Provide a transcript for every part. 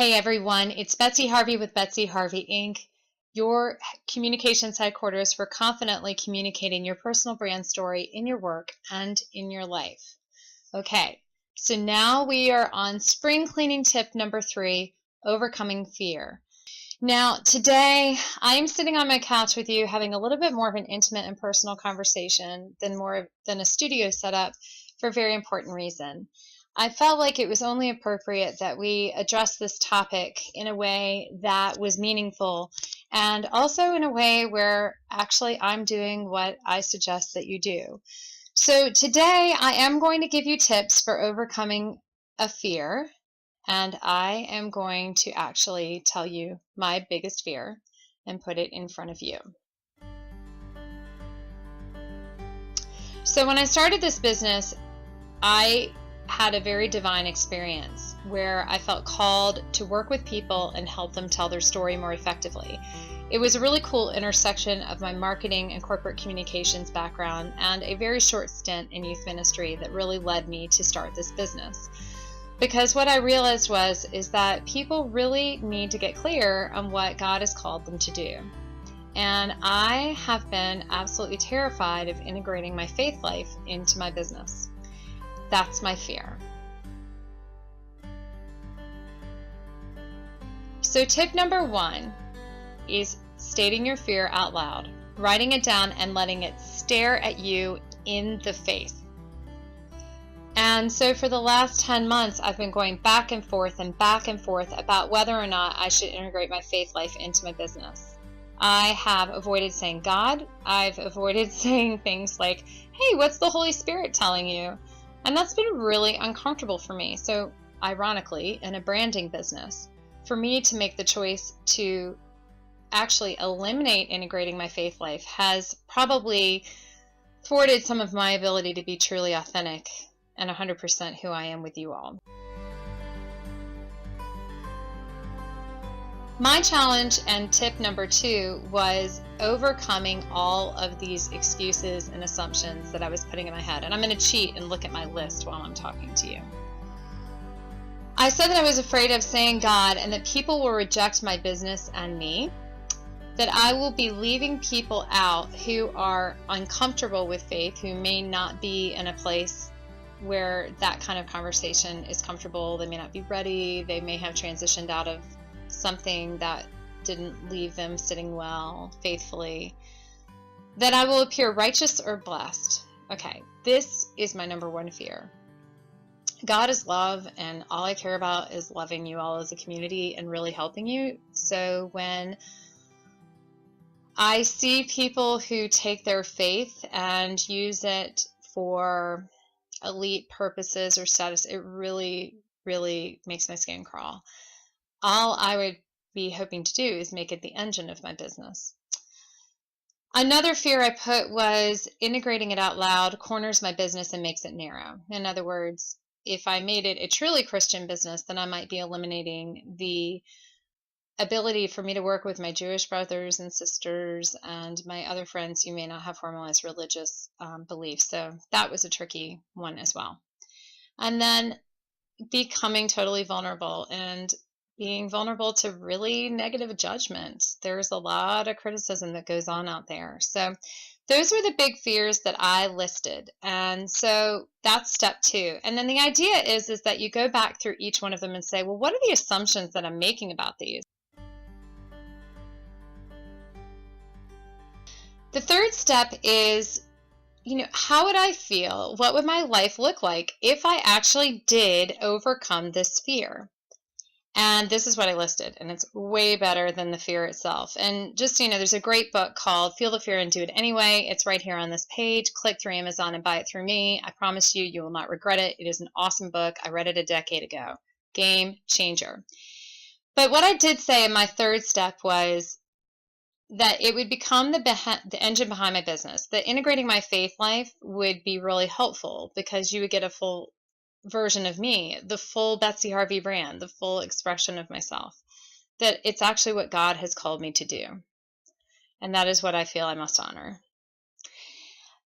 Hey everyone, it's Betsy Harvey with Betsy Harvey Inc., your communications headquarters for confidently communicating your personal brand story in your work and in your life. Okay, so now we are on spring cleaning tip number 3, overcoming fear. Now, today I am sitting on my couch with you having a little bit more of an intimate and personal conversation than a studio setup for a very important reason. I felt like it was only appropriate that we address this topic in a way that was meaningful and also in a way where actually I'm doing what I suggest that you do. So today I am going to give you tips for overcoming a fear, and I am going to actually tell you my biggest fear and put it in front of you. So when I started this business, I had a very divine experience where I felt called to work with people and help them tell their story more effectively. It was a really cool intersection of my marketing and corporate communications background and a very short stint in youth ministry that really led me to start this business. Because what I realized is that people really need to get clear on what God has called them to do. And I have been absolutely terrified of integrating my faith life into my business. That's my fear. So tip number 1 is stating your fear out loud, writing it down and letting it stare at you in the face. And so for the last 10 months, I've been going back and forth about whether or not I should integrate my faith life into my business. I have avoided saying God. I've avoided saying things like, hey, what's the Holy Spirit telling you? And that's been really uncomfortable for me. So ironically, in a branding business, for me to make the choice to actually eliminate integrating my faith life has probably thwarted some of my ability to be truly authentic and 100% who I am with you all. My challenge and tip number 2 was overcoming all of these excuses and assumptions that I was putting in my head. And I'm going to cheat and look at my list while I'm talking to you. I said that I was afraid of saying God and that people will reject my business and me, that I will be leaving people out who are uncomfortable with faith, who may not be in a place where that kind of conversation is comfortable. They may not be ready. They may have transitioned out of something that didn't leave them sitting well, faithfully, that I will appear righteous or blessed. Okay, this is my number 1 fear. God is love, and all I care about is loving you all as a community and really helping you. So when I see people who take their faith and use it for elite purposes or status, it really, really makes my skin crawl. All I would be hoping to do is make it the engine of my business. Another fear I put was integrating it out loud corners my business and makes it narrow. In other words, if I made it a truly Christian business, then I might be eliminating the ability for me to work with my Jewish brothers and sisters and my other friends who may not have formalized religious beliefs. So that was a tricky one as well. And then becoming totally vulnerable and being vulnerable to really negative judgment. There's a lot of criticism that goes on out there. So those were the big fears that I listed. And so that's step 2. And then the idea is that you go back through each one of them and say, well, what are the assumptions that I'm making about these? The third step is, how would I feel? What would my life look like if I actually did overcome this fear? And this is what I listed, and it's way better than the fear itself. And just so you know, there's a great book called Feel the Fear and Do It Anyway. It's right here on this page. Click through Amazon and buy it through me. I promise you, you will not regret it. It is an awesome book. I read it a decade ago. Game changer. But what I did say in my third step was that it would become the engine behind my business. That integrating my faith life would be really helpful because you would get a full version of me, the full Betsy Harvey brand, the full expression of myself, that it's actually what God has called me to do. And that is what I feel I must honor.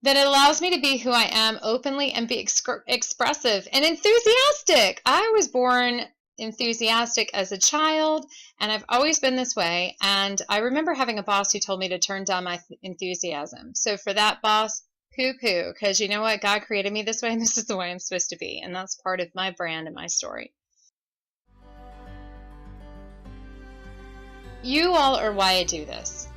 That it allows me to be who I am openly and be expressive and enthusiastic. I was born enthusiastic as a child, and I've always been this way. And I remember having a boss who told me to turn down my enthusiasm. So for that boss, poo-poo, because you know what? God created me this way, and this is the way I'm supposed to be. And that's part of my brand and my story. You all are why I do this.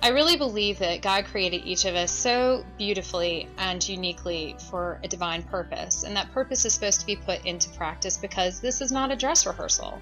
I really believe that God created each of us so beautifully and uniquely for a divine purpose, and that purpose is supposed to be put into practice because this is not a dress rehearsal.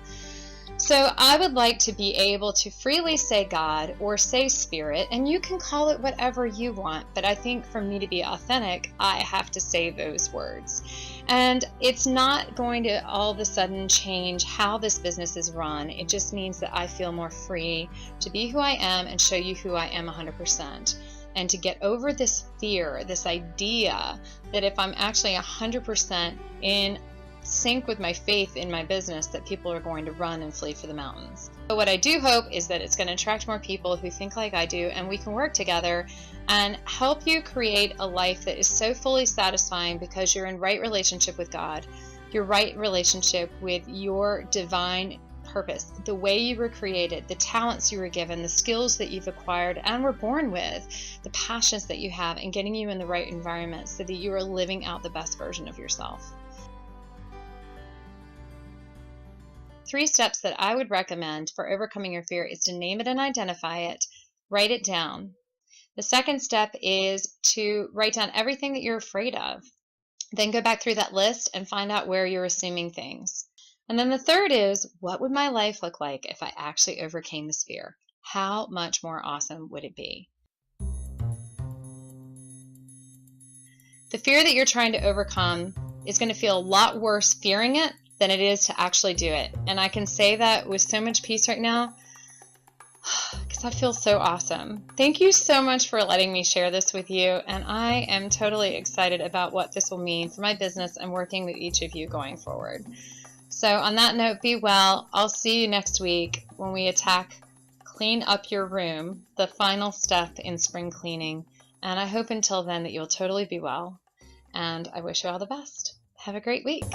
So I would like to be able to freely say God or say Spirit, and you can call it whatever you want, but I think for me to be authentic, I have to say those words. And it's not going to all of a sudden change how this business is run. It just means that I feel more free to be who I am and show you who I am 100%. And to get over this fear, this idea that if I'm actually 100% in sync with my faith in my business, that people are going to run and flee for the mountains. But what I do hope is that it's going to attract more people who think like I do, and we can work together and help you create a life that is so fully satisfying because you're in right relationship with God, your right relationship with your divine purpose, the way you were created, the talents you were given, the skills that you've acquired and were born with, the passions that you have, and getting you in the right environment so that you are living out the best version of yourself. 3 steps that I would recommend for overcoming your fear is to name it and identify it, write it down. The second step is to write down everything that you're afraid of. Then go back through that list and find out where you're assuming things. And then the third is, what would my life look like if I actually overcame this fear? How much more awesome would it be? The fear that you're trying to overcome is going to feel a lot worse fearing it than it is to actually do it. And I can say that with so much peace right now because I feel so awesome. Thank you so much for letting me share this with you, and I am totally excited about what this will mean for my business and working with each of you going forward. So on that note, be well. I'll see you next week when we attack Clean Up Your Room, the final step in spring cleaning. And I hope until then that you'll totally be well, and I wish you all the best. Have a great week.